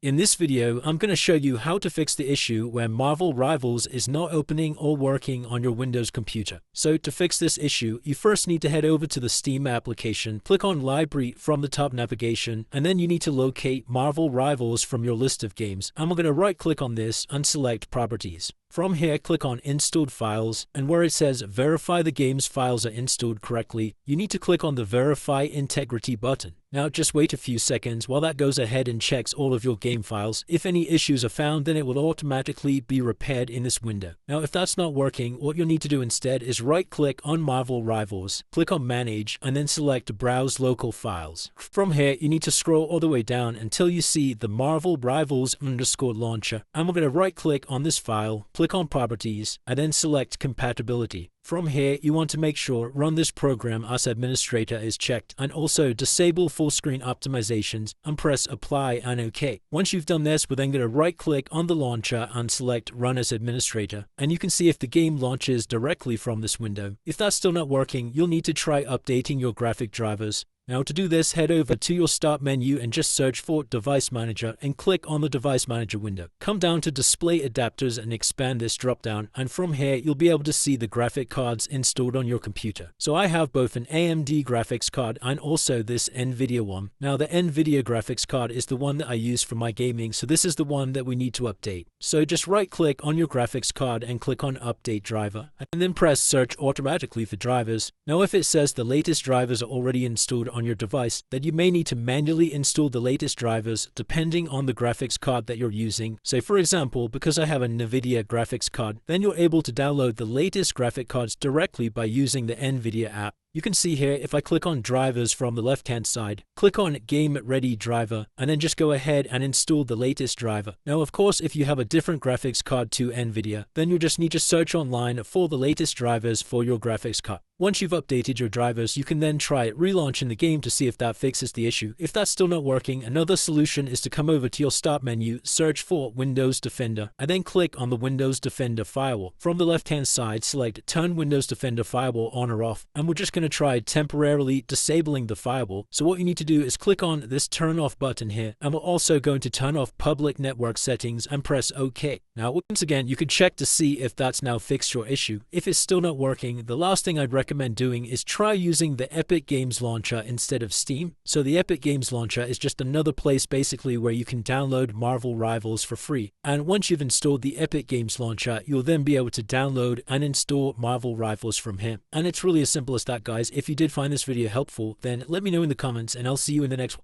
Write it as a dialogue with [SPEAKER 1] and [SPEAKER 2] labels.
[SPEAKER 1] In this video, I'm going to show you how to fix the issue where Marvel Rivals is not opening or working on your Windows computer. So to fix this issue, you first need to head over to the Steam application, click on Library from the top navigation, and then you need to locate Marvel Rivals from your list of games. I'm going to right click on this and select Properties. From here, click on Installed Files, and where it says Verify the game's files are installed correctly, you need to click on the Verify Integrity button. Now just wait a few seconds while that goes ahead and checks all of your game files. If any issues are found, then it will automatically be repaired in this window. Now if that's not working, what you'll need to do instead is right click on Marvel Rivals, click on Manage, and then select Browse Local Files. From here, you need to scroll all the way down until you see the Marvel Rivals _launcher, and we're going to right click on this file, click on Properties, and then select Compatibility. From here, you want to make sure Run this program as administrator is checked, and also disable full screen optimizations and press Apply and OK. Once you've done this, we're then going to right click on the launcher and select Run as administrator, and you can see if the game launches directly from this window. If that's still not working, you'll need to try updating your graphic drivers. Now to do this, head over to your Start menu and just search for Device Manager and click on the Device Manager window. Come down to Display Adapters and expand this drop down, and from here you'll be able to see the graphic cards installed on your computer. So I have both an AMD graphics card and also this NVIDIA one. Now the NVIDIA graphics card is the one that I use for my gaming, so this is the one that we need to update. So just right click on your graphics card and click on Update Driver, and then press Search automatically for drivers. Now if it says the latest drivers are already installed on your device, then you may need to manually install the latest drivers depending on the graphics card that you're using. So for example, because I have a NVIDIA graphics card, then you're able to download the latest graphic cards directly by using the NVIDIA app. You can see here, if I click on drivers from the left hand side, click on Game Ready Driver, and then just go ahead and install the latest driver. Now of course, if you have a different graphics card to NVIDIA, then you'll just need to search online for the latest drivers for your graphics card. Once you've updated your drivers, you can then try relaunching the game to see if that fixes the issue. If that's still not working, another solution is to come over to your Start menu, search for Windows Defender, and then click on the Windows Defender Firewall. From the left hand side, select Turn Windows Defender Firewall on or off, and we're just going to try temporarily disabling the firewall. So what you need to do is click on this Turn Off button here, and we're also going to turn off public network settings and press OK. Now once again, you can check to see if that's now fixed your issue. If it's still not working, the last thing I'd recommend doing is try using the Epic Games Launcher instead of Steam. So the Epic Games Launcher is just another place basically where you can download Marvel Rivals for free. And once you've installed the Epic Games Launcher, you'll then be able to download and install Marvel Rivals from here. And it's really as simple as that, guys. If you did find this video helpful, then let me know in the comments, and I'll see you in the next one.